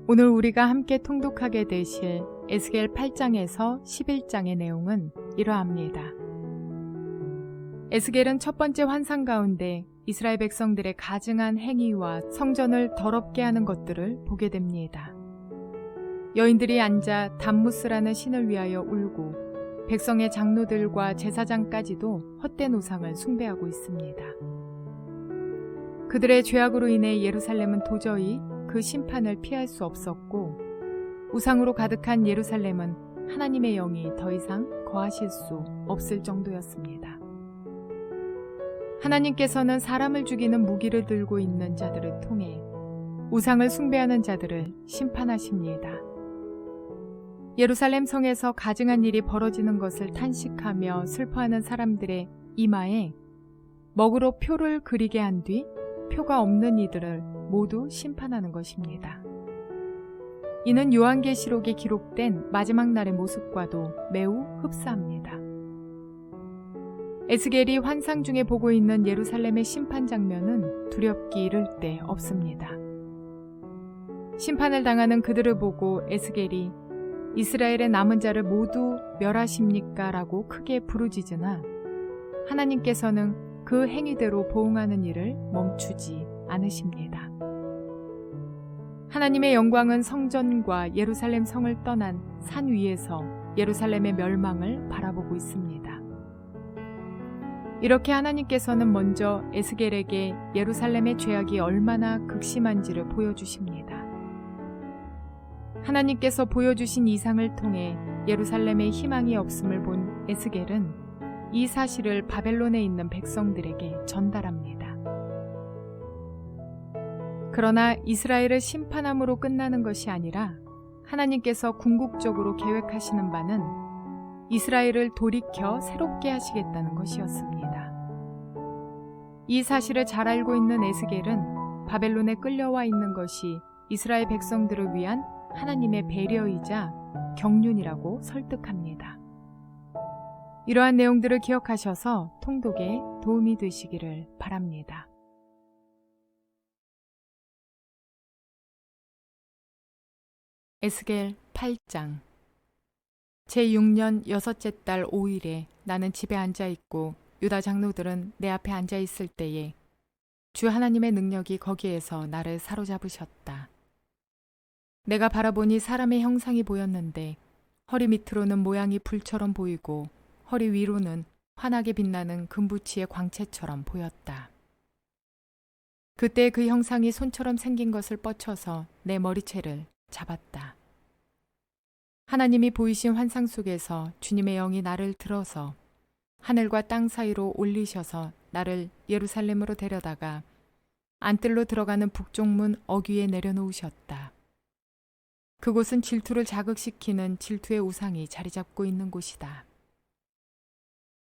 오늘 우리가 함께 통독하게 되실 에스겔 8장에서 11장의 내용은 이러합니다. 에스겔은 첫 번째 환상 가운데 이스라엘 백성들의 가증한 행위와 성전을 더럽게 하는 것들을 보게 됩니다. 여인들이 앉아 담무스라는 신을 위하여 울고 백성의 장로들과 제사장까지도 헛된 우상을 숭배하고 있습니다. 그들의 죄악으로 인해 예루살렘은 도저히 그 심판을 피할 수 없었고 우상으로 가득한 예루살렘은 하나님의 영이 더 이상 거하실 수 없을 정도였습니다. 하나님께서는 사람을 죽이는 무기를 들고 있는 자들을 통해 우상을 숭배하는 자들을 심판하십니다. 예루살렘 성에서 가증한 일이 벌어지는 것을 탄식하며 슬퍼하는 사람들의 이마에 먹으로 표를 그리게 한 뒤 표가 없는 이들을 모두 심판하는 것입니다. 이는 요한계시록에 기록된 마지막 날의 모습과도 매우 흡사합니다. 에스겔이 환상 중에 보고 있는 예루살렘의 심판 장면은 두렵기 이를 데 없습니다. 심판을 당하는 그들을 보고 에스겔이 이스라엘의 남은 자를 모두 멸하십니까? 라고 크게 부르짖으나 하나님께서는 그 행위대로 보응하는 일을 멈추지 않으십니다. 하나님의 영광은 성전과 예루살렘 성을 떠난 산 위에서 예루살렘의 멸망을 바라보고 있습니다. 이렇게 하나님께서는 먼저 에스겔에게 예루살렘의 죄악이 얼마나 극심한지를 보여주십니다. 하나님께서 보여주신 이상을 통해 예루살렘의 희망이 없음을 본 에스겔은 이 사실을 바벨론에 있는 백성들에게 전달합니다. 그러나 이스라엘을 심판함으로 끝나는 것이 아니라 하나님께서 궁극적으로 계획하시는 바는 이스라엘을 돌이켜 새롭게 하시겠다는 것이었습니다. 이 사실을 잘 알고 있는 에스겔은 바벨론에 끌려와 있는 것이 이스라엘 백성들을 위한 하나님의 배려이자 경륜이라고 설득합니다. 이러한 내용들을 기억하셔서 통독에 도움이 되시기를 바랍니다. 에스겔 8장 제6년 6째 달 5일에 나는 집에 앉아있고 유다 장로들은 내 앞에 앉아있을 때에 주 하나님의 능력이 거기에서 나를 사로잡으셨다. 내가 바라보니 사람의 형상이 보였는데 허리 밑으로는 모양이 불처럼 보이고 허리 위로는 환하게 빛나는 금부치의 광채처럼 보였다. 그때 그 형상이 손처럼 생긴 것을 뻗쳐서 내 머리채를 잡았다. 하나님이 보이신 환상 속에서 주님의 영이 나를 들어서 하늘과 땅 사이로 올리셔서 나를 예루살렘으로 데려다가 안뜰로 들어가는 북쪽문 어귀에 내려놓으셨다. 그곳은 질투를 자극시키는 질투의 우상이 자리 잡고 있는 곳이다.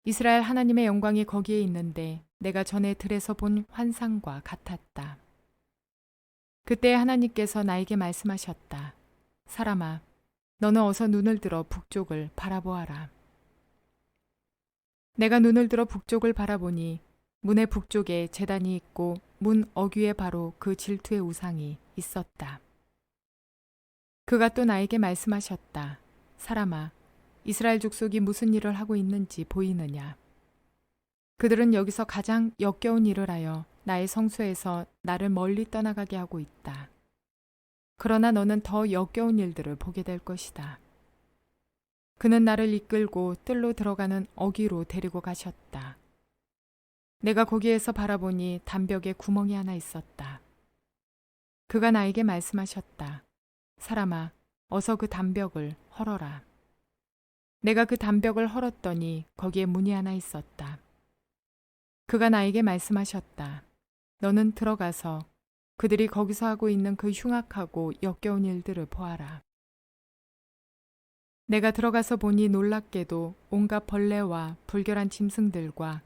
이스라엘 하나님의 영광이 거기에 있는데 내가 전에 들에서 본 환상과 같았다. 그때 하나님께서 나에게 말씀하셨다. 사람아, 너는 어서 눈을 들어 북쪽을 바라보아라. 내가 눈을 들어 북쪽을 바라보니 문의 북쪽에 제단이 있고 문 어귀에 바로 그 질투의 우상이 있었다. 그가 또 나에게 말씀하셨다. 사람아, 이스라엘 족속이 무슨 일을 하고 있는지 보이느냐? 그들은 여기서 가장 역겨운 일을 하여 나의 성소에서 나를 멀리 떠나가게 하고 있다. 그러나 너는 더 역겨운 일들을 보게 될 것이다. 그는 나를 이끌고 뜰로 들어가는 어귀로 데리고 가셨다. 내가 거기에서 바라보니 담벽에 구멍이 하나 있었다. 그가 나에게 말씀하셨다. 사람아, 어서 그 담벽을 헐어라. 내가 그 담벽을 헐었더니 거기에 문이 하나 있었다. 그가 나에게 말씀하셨다. 너는 들어가서 그들이 거기서 하고 있는 그 흉악하고 역겨운 일들을 보아라. 내가 들어가서 보니 놀랍게도 온갖 벌레와 불결한 짐승들과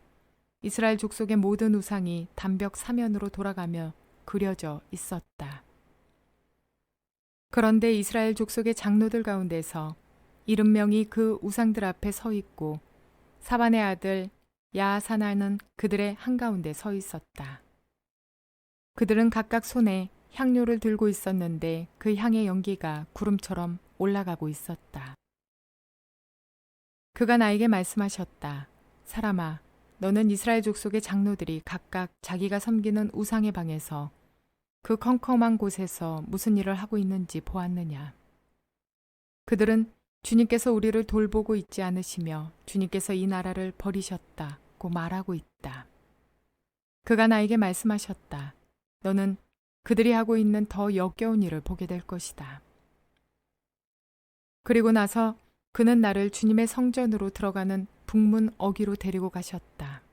이스라엘 족속의 모든 우상이 담벽 사면으로 돌아가며 그려져 있었다. 그런데 이스라엘 족속의 장로들 가운데서 70명이 그 우상들 앞에 서 있고 사반의 아들 야하사나는 그들의 한가운데 서 있었다. 그들은 각각 손에 향료를 들고 있었는데 그 향의 연기가 구름처럼 올라가고 있었다. 그가 나에게 말씀하셨다. 사람아, 너는 이스라엘 족속의 장로들이 각각 자기가 섬기는 우상의 방에서 그 컴컴한 곳에서 무슨 일을 하고 있는지 보았느냐. 그들은 주님께서 우리를 돌보고 있지 않으시며 주님께서 이 나라를 버리셨다고 말하고 있다. 그가 나에게 말씀하셨다. 너는 그들이 하고 있는 더 역겨운 일을 보게 될 것이다. 그리고 나서 그는 나를 주님의 성전으로 들어가는 북문 어귀로 데리고 가셨다.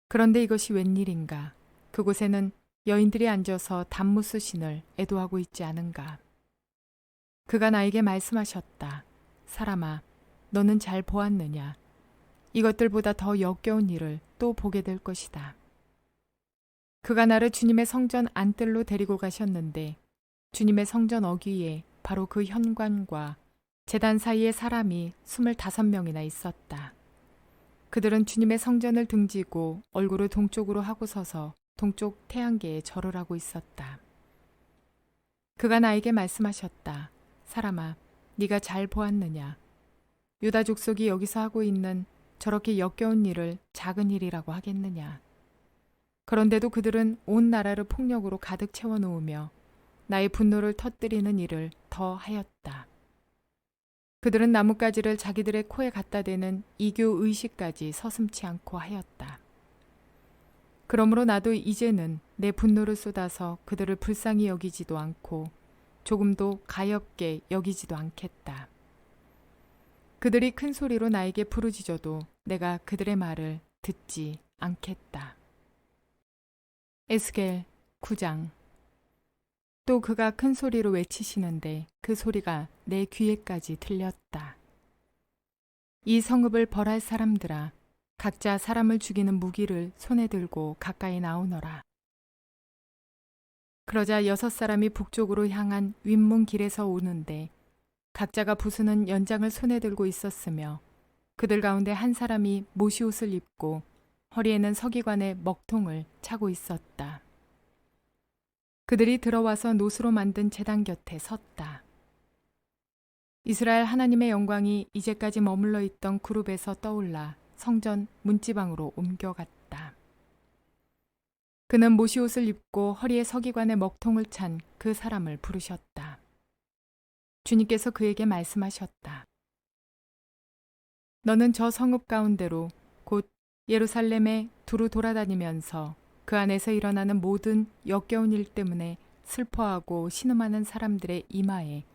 그런데 이것이 웬일인가? 그곳에는 여인들이 앉아서 단무스신을 애도하고 있지 않은가? 그가 나에게 말씀하셨다. 사람아, 너는 잘 보았느냐? 이것들보다 더 역겨운 일을 또 보게 될 것이다. 그가 나를 주님의 성전 안뜰로 데리고 가셨는데 주님의 성전 어귀에 바로 그 현관과 제단 사이에 사람이 25명이나 있었다. 그들은 주님의 성전을 등지고 얼굴을 동쪽으로 하고 서서 동쪽 태양계에 절을 하고 있었다. 그가 나에게 말씀하셨다. 사람아, 네가 잘 보았느냐? 유다 족속이 여기서 하고 있는 저렇게 역겨운 일을 작은 일이라고 하겠느냐? 그런데도 그들은 온 나라를 폭력으로 가득 채워놓으며 나의 분노를 터뜨리는 일을 더 하였다. 그들은 나뭇가지를 자기들의 코에 갖다 대는 이교 의식까지 서슴지 않고 하였다. 그러므로 나도 이제는 내 분노를 쏟아서 그들을 불쌍히 여기지도 않고 조금도 가엾게 여기지도 않겠다. 그들이 큰 소리로 나에게 부르짖어도 내가 그들의 말을 듣지 않겠다. 에스겔 9장. 또 그가 큰 소리로 외치시는데 그 소리가 내 귀에까지 들렸다. 이 성읍을 벌할 사람들아, 각자 사람을 죽이는 무기를 손에 들고 가까이 나오너라. 그러자 6사람이 북쪽으로 향한 윗문 길에서 오는데 각자가 부수는 연장을 손에 들고 있었으며 그들 가운데 한 사람이 모시옷을 입고 허리에는 서기관의 먹통을 차고 있었다. 그들이 들어와서 노수로 만든 제단 곁에 섰다. 이스라엘 하나님의 영광이 이제까지 머물러 있던 그룹에서 떠올라 성전 문지방으로 옮겨갔다. 그는 모시옷을 입고 허리에 서기관의 먹통을 찬 그 사람을 부르셨다. 주님께서 그에게 말씀하셨다. 너는 저 성읍 가운데로 곧 예루살렘에 두루 돌아다니면서 그 안에서 일어나는 모든 역겨운 일 때문에 슬퍼하고 신음하는 사람들의 이마에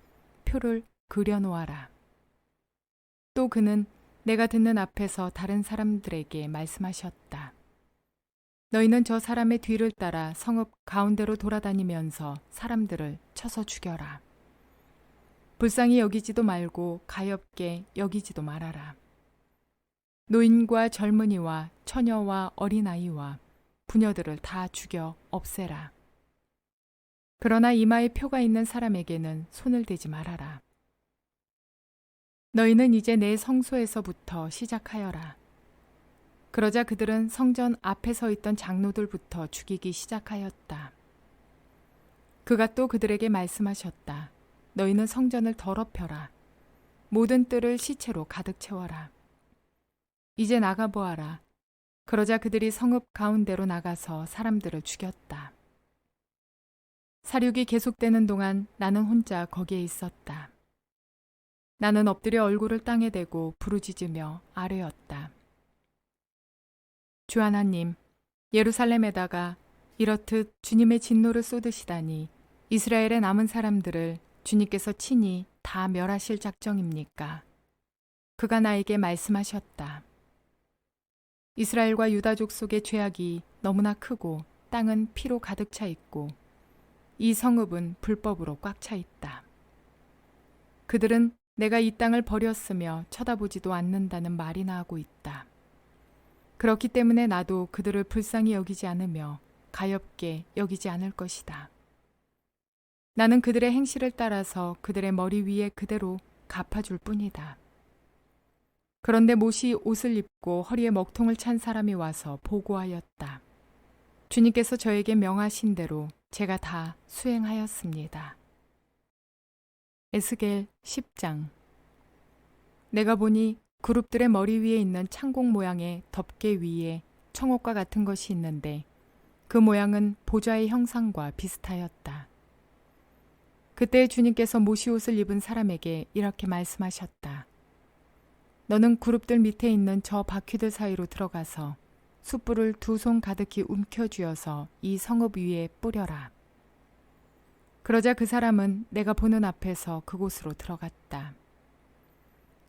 표를 그려놓아라. 또 그는 내가 듣는 앞에서 다른 사람들에게 말씀하셨다. 너희는 저 사람의 뒤를 따라 성읍 가운데로 돌아다니면서 사람들을 쳐서 죽여라. 불쌍히 여기지도 말고 가엾게 여기지도 말아라. 노인과 젊은이와 처녀와 어린아이와 부녀들을 다 죽여 없애라. 그러나 이마에 표가 있는 사람에게는 손을 대지 말아라. 너희는 이제 내 성소에서부터 시작하여라. 그러자 그들은 성전 앞에 서 있던 장로들부터 죽이기 시작하였다. 그가 또 그들에게 말씀하셨다. 너희는 성전을 더럽혀라. 모든 뜰을 시체로 가득 채워라. 이제 나가보아라. 그러자 그들이 성읍 가운데로 나가서 사람들을 죽였다. 사륙이 계속되는 동안 나는 혼자 거기에 있었다. 나는 엎드려 얼굴을 땅에 대고 부르짖으며 아뢰었다. 주 하나님, 예루살렘에다가 이렇듯 주님의 진노를 쏟으시다니 이스라엘의 남은 사람들을 주님께서 친히 다 멸하실 작정입니까? 그가 나에게 말씀하셨다. 이스라엘과 유다 족속의 죄악이 너무나 크고 땅은 피로 가득 차 있고 이 성읍은 불법으로 꽉 차 있다. 그들은 내가 이 땅을 버렸으며 쳐다보지도 않는다는 말이나 하고 있다. 그렇기 때문에 나도 그들을 불쌍히 여기지 않으며 가엾게 여기지 않을 것이다. 나는 그들의 행실을 따라서 그들의 머리 위에 그대로 갚아줄 뿐이다. 그런데 못이 옷을 입고 허리에 먹통을 찬 사람이 와서 보고하였다. 주님께서 저에게 명하신 대로 제가 다 수행하였습니다. 에스겔 10장. 내가 보니 그룹들의 머리 위에 있는 창공 모양의 덮개 위에 청옥과 같은 것이 있는데 그 모양은 보좌의 형상과 비슷하였다. 그때 주님께서 모시옷을 입은 사람에게 이렇게 말씀하셨다. 너는 그룹들 밑에 있는 저 바퀴들 사이로 들어가서 숯불을 2손 가득히 움켜쥐어서 이 성읍 위에 뿌려라. 그러자 그 사람은 내가 보는 앞에서 그곳으로 들어갔다.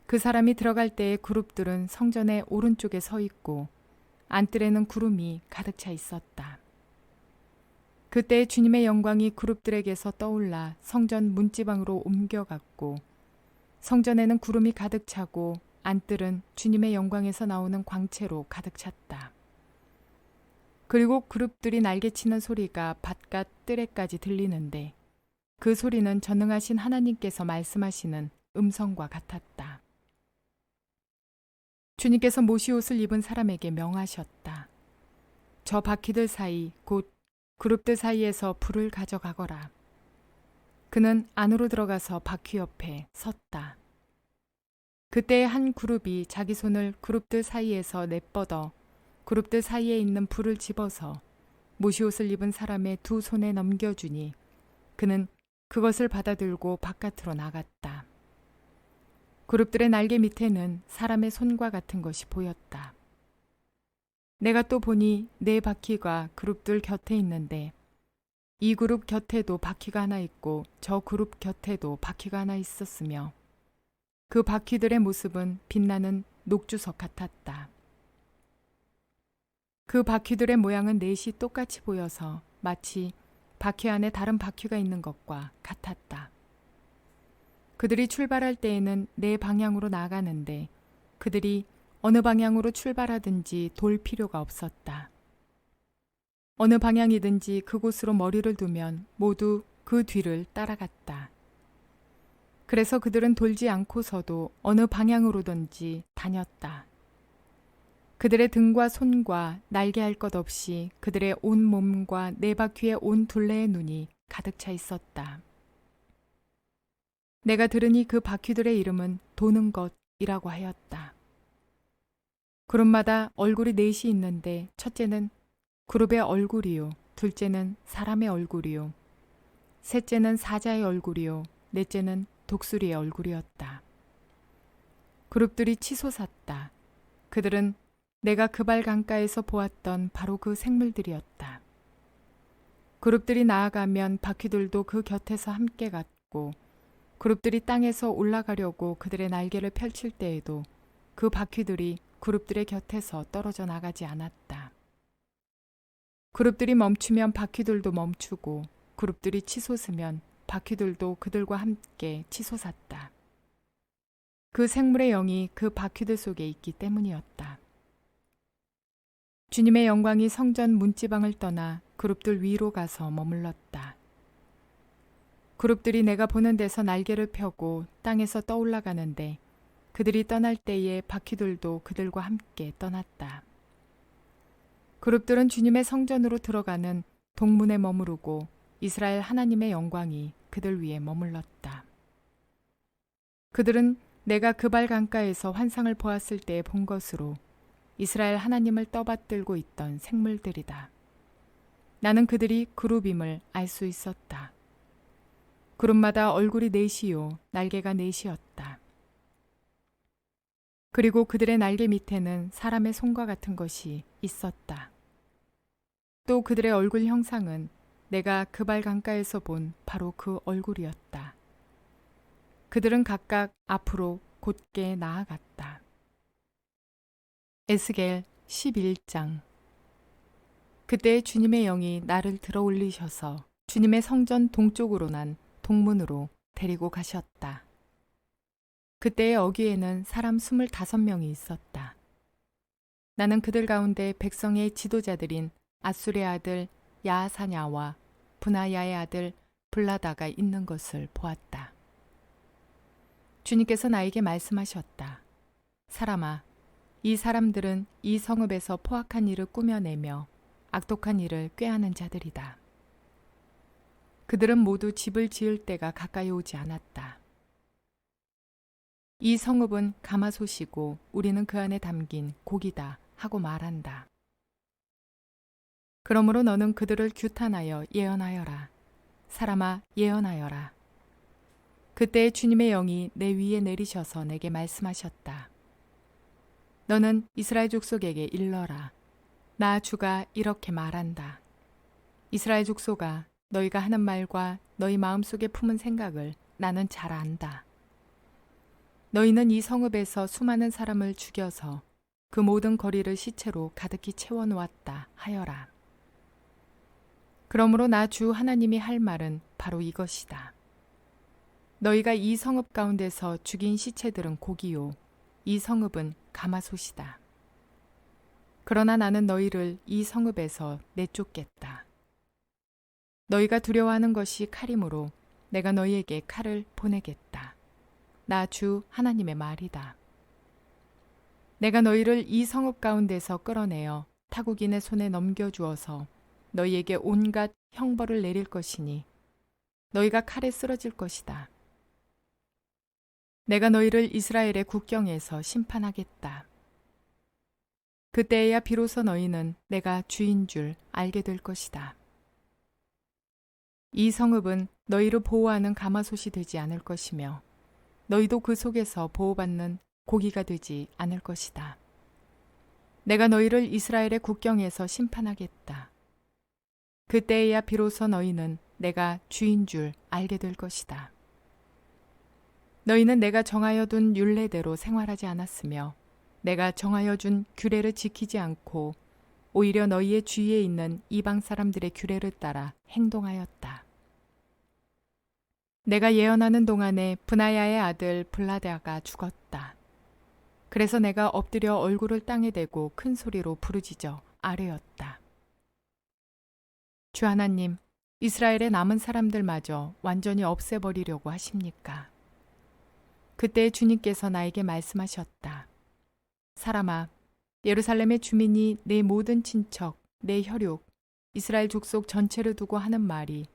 그 사람이 들어갈 때에 그룹들은 성전의 오른쪽에 서 있고 안뜰에는 구름이 가득 차 있었다. 그때 주님의 영광이 그룹들에게서 떠올라 성전 문지방으로 옮겨갔고 성전에는 구름이 가득 차고 안뜰은 주님의 영광에서 나오는 광채로 가득 찼다. 그리고 그룹들이 날개치는 소리가 바깥 뜰에까지 들리는데 그 소리는 전능하신 하나님께서 말씀하시는 음성과 같았다. 주님께서 모시옷을 입은 사람에게 명하셨다. 저 바퀴들 사이 곧 그룹들 사이에서 불을 가져가거라. 그는 안으로 들어가서 바퀴 옆에 섰다. 그때 한 그룹이 자기 손을 그룹들 사이에서 내뻗어 그룹들 사이에 있는 불을 집어서 모시옷을 입은 사람의 2손에 넘겨주니 그는 그것을 받아들고 바깥으로 나갔다. 그룹들의 날개 밑에는 사람의 손과 같은 것이 보였다. 내가 또 보니 4바퀴가 그룹들 곁에 있는데 이 그룹 곁에도 바퀴가 하나 있고 저 그룹 곁에도 바퀴가 하나 있었으며 그 바퀴들의 모습은 빛나는 녹주석 같았다. 그 바퀴들의 모양은 넷이 똑같이 보여서 마치 바퀴 안에 다른 바퀴가 있는 것과 같았다. 그들이 출발할 때에는 4방향으로 나가는데 그들이 어느 방향으로 출발하든지 돌 필요가 없었다. 어느 방향이든지 그곳으로 머리를 두면 모두 그 뒤를 따라갔다. 그래서 그들은 돌지 않고서도 어느 방향으로든지 다녔다. 그들의 등과 손과 날개 할 것 없이 그들의 온 몸과 4바퀴의 온 둘레의 눈이 가득 차 있었다. 내가 들으니 그 바퀴들의 이름은 도는 것이라고 하였다. 그룹마다 얼굴이 4이 있는데 첫째는 그룹의 얼굴이요, 둘째는 사람의 얼굴이요, 셋째는 사자의 얼굴이요, 넷째는 독수리의 얼굴이었다. 그룹들이 치솟았다. 그들은 내가 그발 강가에서 보았던 바로 그 생물들이었다. 그룹들이 나아가면 바퀴들도 그 곁에서 함께 갔고 그룹들이 땅에서 올라가려고 그들의 날개를 펼칠 때에도 그 바퀴들이 그룹들의 곁에서 떨어져 나가지 않았다. 그룹들이 멈추면 바퀴들도 멈추고 그룹들이 치솟으면 바퀴들도 그들과 함께 치솟았다. 그 생물의 영이 그 바퀴들 속에 있기 때문이었다. 주님의 영광이 성전 문지방을 떠나 그룹들 위로 가서 머물렀다. 그룹들이 내가 보는 데서 날개를 펴고 땅에서 떠올라가는데 그들이 떠날 때에 바퀴들도 그들과 함께 떠났다. 그룹들은 주님의 성전으로 들어가는 동문에 머무르고 이스라엘 하나님의 영광이 그들 위에 머물렀다. 그들은 내가 그발 강가에서 환상을 보았을 때에 본 것으로 이스라엘 하나님을 떠받들고 있던 생물들이다. 나는 그들이 그룹임을 알 수 있었다. 그룹마다 얼굴이 4이요, 날개가 4이었다. 그리고 그들의 날개 밑에는 사람의 손과 같은 것이 있었다. 또 그들의 얼굴 형상은 내가 그발 강가에서 본 바로 그 얼굴이었다. 그들은 각각 앞으로 곧게 나아갔다. 에스겔 11장. 그때 주님의 영이 나를 들어 올리셔서 주님의 성전 동쪽으로 난 동문으로 데리고 가셨다. 그때의 어귀에는 사람 25명이 있었다. 나는 그들 가운데 백성의 지도자들인 아술의 아들 야사냐와 분하야의 아들 블라다가 있는 것을 보았다. 주님께서 나에게 말씀하셨다. 사람아, 이 사람들은 이 성읍에서 포악한 일을 꾸며내며 악독한 일을 꾀하는 자들이다. 그들은 모두 집을 지을 때가 가까이 오지 않았다. 이 성읍은 가마솥이고 우리는 그 안에 담긴 고기다 하고 말한다. 그러므로 너는 그들을 규탄하여 예언하여라. 사람아, 예언하여라. 그때 주님의 영이 내 위에 내리셔서 내게 말씀하셨다. 너는 이스라엘 족속에게 일러라. 나 주가 이렇게 말한다. 이스라엘 족속아, 너희가 하는 말과 너희 마음속에 품은 생각을 나는 잘 안다. 너희는 이 성읍에서 수많은 사람을 죽여서 그 모든 거리를 시체로 가득히 채워놓았다 하여라. 그러므로 나 주 하나님이 할 말은 바로 이것이다. 너희가 이 성읍 가운데서 죽인 시체들은 고기요, 이 성읍은 가마솥이다. 그러나 나는 너희를 이 성읍에서 내쫓겠다. 너희가 두려워하는 것이 칼이므로 내가 너희에게 칼을 보내겠다. 나 주 하나님의 말이다. 내가 너희를 이 성읍 가운데서 끌어내어 타국인의 손에 넘겨주어서 너희에게 온갖 형벌을 내릴 것이니 너희가 칼에 쓰러질 것이다. 내가 너희를 이스라엘의 국경에서 심판하겠다. 그때에야 비로소 너희는 내가 주인 줄 알게 될 것이다. 이 성읍은 너희를 보호하는 가마솥이 되지 않을 것이며 너희도 그 속에서 보호받는 고기가 되지 않을 것이다. 내가 너희를 이스라엘의 국경에서 심판하겠다. 그때에야 비로소 너희는 내가 주인 줄 알게 될 것이다. 너희는 내가 정하여 둔 율례대로 생활하지 않았으며 내가 정하여 준 규례를 지키지 않고 오히려 너희의 주위에 있는 이방 사람들의 규례를 따라 행동하였다. 내가 예언하는 동안에 브나야의 아들 블라다가 죽었다. 그래서 내가 엎드려 얼굴을 땅에 대고 큰 소리로 부르짖어 아뢰었다. 주 하나님, 이스라엘의 남은 사람들마저 완전히 없애버리려고 하십니까? 그때 주님께서 나에게 말씀하셨다. 사람아, 예루살렘의 주민이 내 모든 친척, 내 혈육, 이스라엘 족속 전체를 두고 하는 말이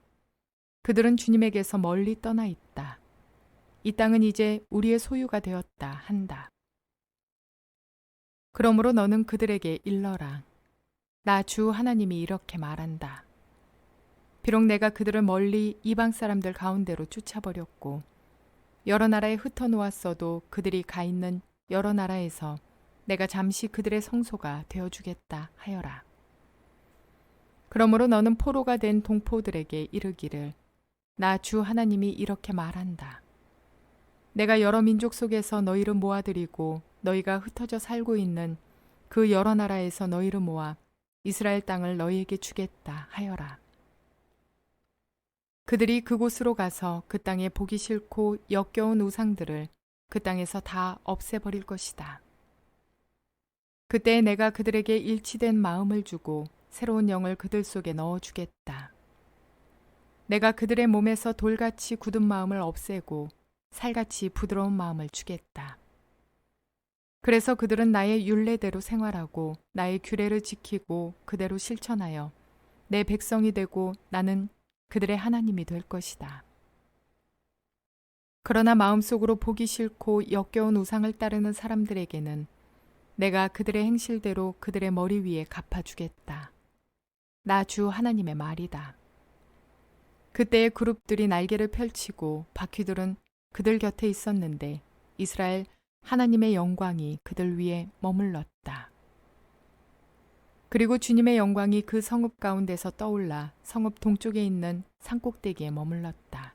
그들은 주님에게서 멀리 떠나 있다. 이 땅은 이제 우리의 소유가 되었다 한다. 그러므로 너는 그들에게 일러라. 나 주 하나님이 이렇게 말한다. 비록 내가 그들을 멀리 이방 사람들 가운데로 쫓아버렸고 여러 나라에 흩어놓았어도 그들이 가 있는 여러 나라에서 내가 잠시 그들의 성소가 되어주겠다 하여라. 그러므로 너는 포로가 된 동포들에게 이르기를 나 주 하나님이 이렇게 말한다. 내가 여러 민족 속에서 너희를 모아들이고 너희가 흩어져 살고 있는 그 여러 나라에서 너희를 모아 이스라엘 땅을 너희에게 주겠다 하여라. 그들이 그곳으로 가서 그 땅에 보기 싫고 역겨운 우상들을 그 땅에서 다 없애버릴 것이다. 그때 내가 그들에게 일치된 마음을 주고 새로운 영을 그들 속에 넣어주겠다. 내가 그들의 몸에서 돌같이 굳은 마음을 없애고 살같이 부드러운 마음을 주겠다. 그래서 그들은 나의 율례대로 생활하고 나의 규례를 지키고 그대로 실천하여 내 백성이 되고 나는 그들의 하나님이 될 것이다. 그러나 마음속으로 보기 싫고 역겨운 우상을 따르는 사람들에게는 내가 그들의 행실대로 그들의 머리 위에 갚아주겠다. 나 주 하나님의 말이다. 그때의 그룹들이 날개를 펼치고 바퀴들은 그들 곁에 있었는데 이스라엘 하나님의 영광이 그들 위에 머물렀다. 그리고 주님의 영광이 그 성읍 가운데서 떠올라 성읍 동쪽에 있는 산꼭대기에 머물렀다.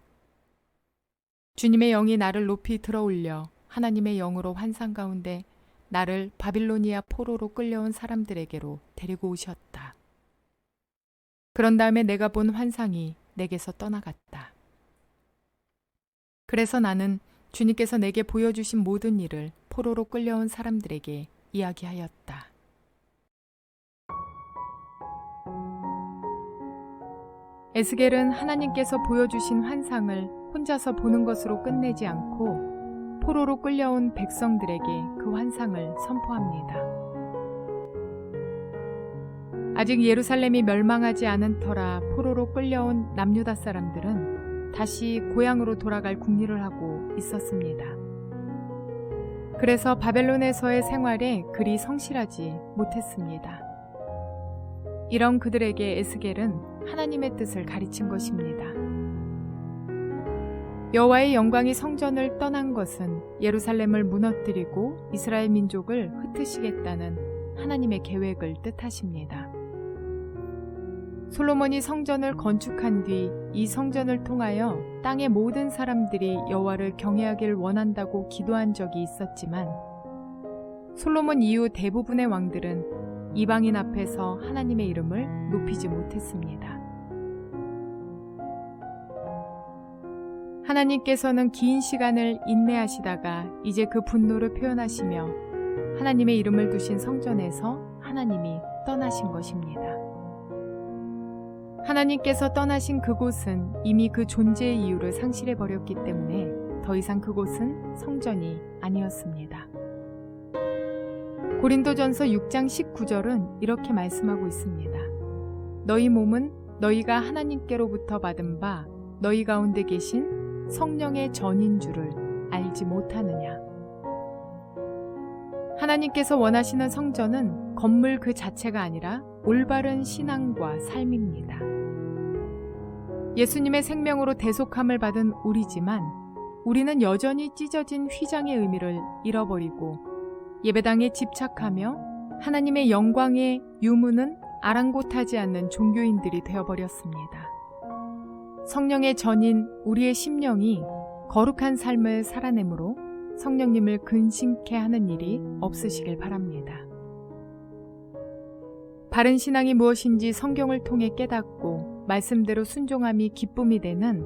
주님의 영이 나를 높이 들어올려 하나님의 영으로 환상 가운데 나를 바빌로니아 포로로 끌려온 사람들에게로 데리고 오셨다. 그런 다음에 내가 본 환상이 내게서 떠나갔다. 그래서 나는 주님께서 내게 보여주신 모든 일을 포로로 끌려온 사람들에게 이야기하였다. 에스겔은 하나님께서 보여주신 환상을 혼자서 보는 것으로 끝내지 않고 포로로 끌려온 백성들에게 그 환상을 선포합니다. 아직 예루살렘이 멸망하지 않은 터라 포로 포로로 끌려온 남유다 사람들은 다시 고향으로 돌아갈 궁리를 하고 있었습니다. 그래서 바벨론에서의 생활에 그리 성실하지 못했습니다. 이런 그들에게 에스겔은 하나님의 뜻을 가르친 것입니다. 여호와의 영광이 성전을 떠난 것은 예루살렘을 무너뜨리고 이스라엘 민족을 흩으시겠다는 하나님의 계획을 뜻하십니다. 솔로몬이 성전을 건축한 뒤 이 성전을 통하여 땅의 모든 사람들이 여호와를 경외하길 원한다고 기도한 적이 있었지만 솔로몬 이후 대부분의 왕들은 이방인 앞에서 하나님의 이름을 높이지 못했습니다. 하나님께서는 긴 시간을 인내하시다가 이제 그 분노를 표현하시며 하나님의 이름을 두신 성전에서 하나님이 떠나신 것입니다. 하나님께서 떠나신 그곳은 이미 그 존재의 이유를 상실해 버렸기 때문에 더 이상 그곳은 성전이 아니었습니다. 고린도전서 6장 19절은 이렇게 말씀하고 있습니다. 너희 몸은 너희가 하나님께로부터 받은 바 너희 가운데 계신 성령의 전인 줄을 알지 못하느냐. 하나님께서 원하시는 성전은 건물 그 자체가 아니라 올바른 신앙과 삶입니다. 예수님의 생명으로 대속함을 받은 우리지만 우리는 여전히 찢어진 휘장의 의미를 잃어버리고 예배당에 집착하며 하나님의 영광의 유무는 아랑곳하지 않는 종교인들이 되어버렸습니다. 성령의 전인 우리의 심령이 거룩한 삶을 살아내므로 성령님을 근심케 하는 일이 없으시길 바랍니다. 바른 신앙이 무엇인지 성경을 통해 깨닫고 말씀대로 순종함이 기쁨이 되는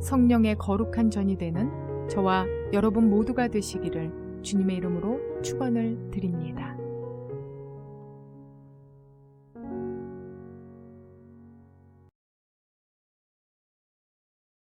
성령의 거룩한 전이 되는 저와 여러분 모두가 되시기를 주님의 이름으로 축원을 드립니다.